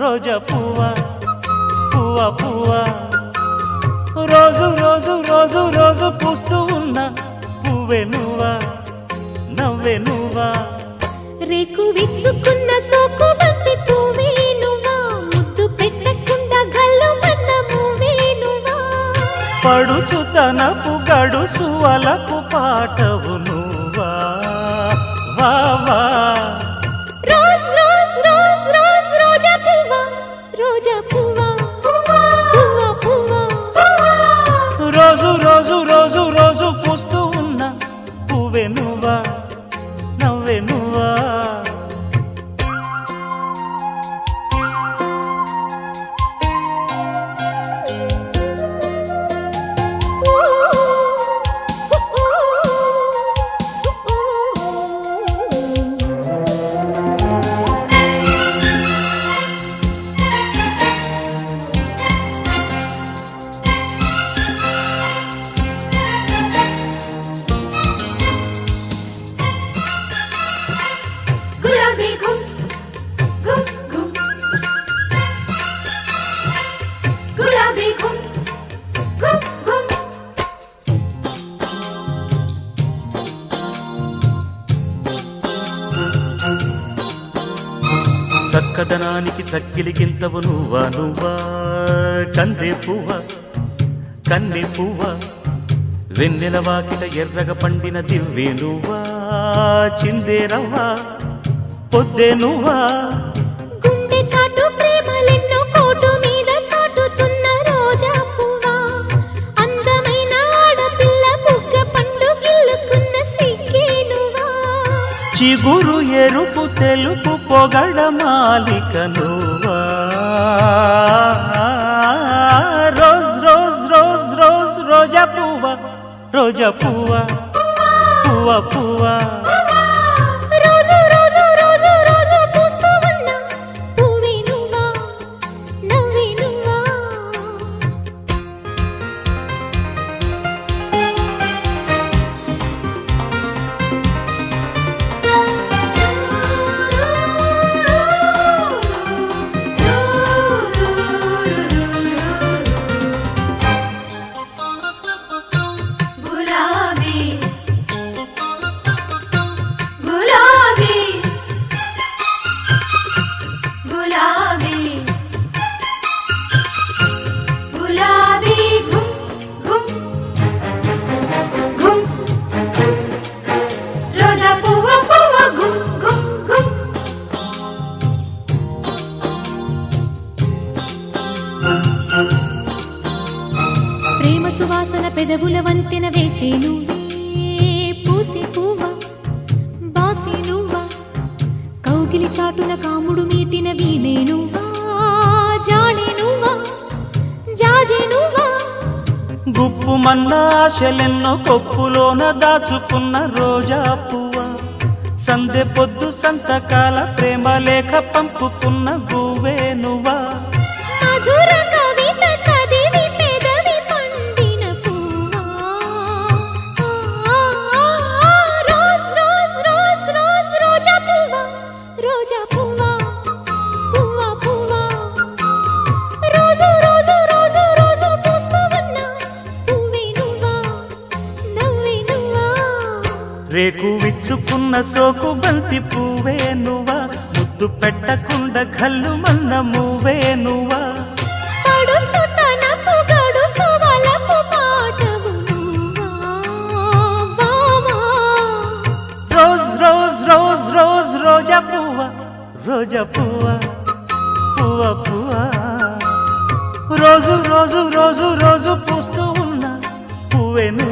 రోజా పువ్వా పువ్వా పువ్వా రోజు రోజు రోజు రోజు పూస్తూ ఉన్న పువ్వే నువ్వా నవ్వే నువ్వా రేకు విచ్చుకున్న సోకు బంతి పువ్వే నువ్వా ముద్దు పెట్టకుండా గల్లుమన్న పువ్వే నువ్వా పడుచు తనపు గడుసు అలకు పాటవు నువ్వా వా వా రోజా పువ్వా పువ్వా పువ్వా రోజు రోజు రోజు రోజు పూస్తూ ఉన్న పువ్వే నువ్వా నవ్వే నువ్వా చక్కదనానికి చక్కిలికింతవు నువ్వా నువ్వా కందే పువ్వా కన్నె పువ్వా వెన్నెల వాకిట ఎర్రగ పండిన దివ్వే నువ్వా చిందే రవ్వా పొద్దే నువ్వా గుండె చాటు ప్రేమలెన్నో కోటు మీద చాటుతున్న రోజా పువ్వా అందమైన ఆడపిల్ల బుగ్గ పండు గిల్లుకున్న సిగ్గే నువ్వా చిగురు ఎరుపు తెలుపు పొగడ మాలిక నువ్వా రోజ్ రోజ్ రోజ్ రోజ్ రోజా పువ్వా రోజా పువ్వా పువ్వా పువ్వా రోజు రోజు రోజు రోజు పూస్తూ ఉన్న పువ్వే నువ్వా నవ్వే నువ్వా ప్రేమ సువాసన పెదవుల వంతెన వేసే నువ్వే పూసే పువ్వా బాసే నువ్వా కౌగిలి చాటున కాముడు మీటిన వీణే నువ్వా జాడే నువ్వా జాజే నువ్వా గుప్పు మన్న ఆశలెన్నో కొప్పులోన దాచుకున్న రోజా పువ్వా సందె పొద్దు సంతకాల ప్రేమ లేఖ పంపుకున్న గువ్వే నువ్వా మధుర కవిత చదివి పెదవి పండిన పువ్వా రోజ్ రోజ్ రోజ్ రోజ్ రోజా పువ్వా రోజా పువ్వా పువ్వా పువ్వా రోజు రోజు రోజు రోజు పూస్తూ ఉన్న పువ్వే నువ్వా నవ్వే నువ్వా రేకు విచ్చుకున్న సోకు బంతి పువ్వే నువ్వా ముద్దు పెట్టకుండా గల్లు మన్న మువ్వే నువ్వా పడుచు తనపు గడుసు వలపు పాటవు నువ్వా వావా రోజ్ రోజ్ రోజ్ రోజ్ రోజా పువ్వా రోజా పువ్వా పువ్వా పువ్వా రోజు రోజు రోజు రోజు పూస్తూ ఉన్న పువ్వే నువ్వా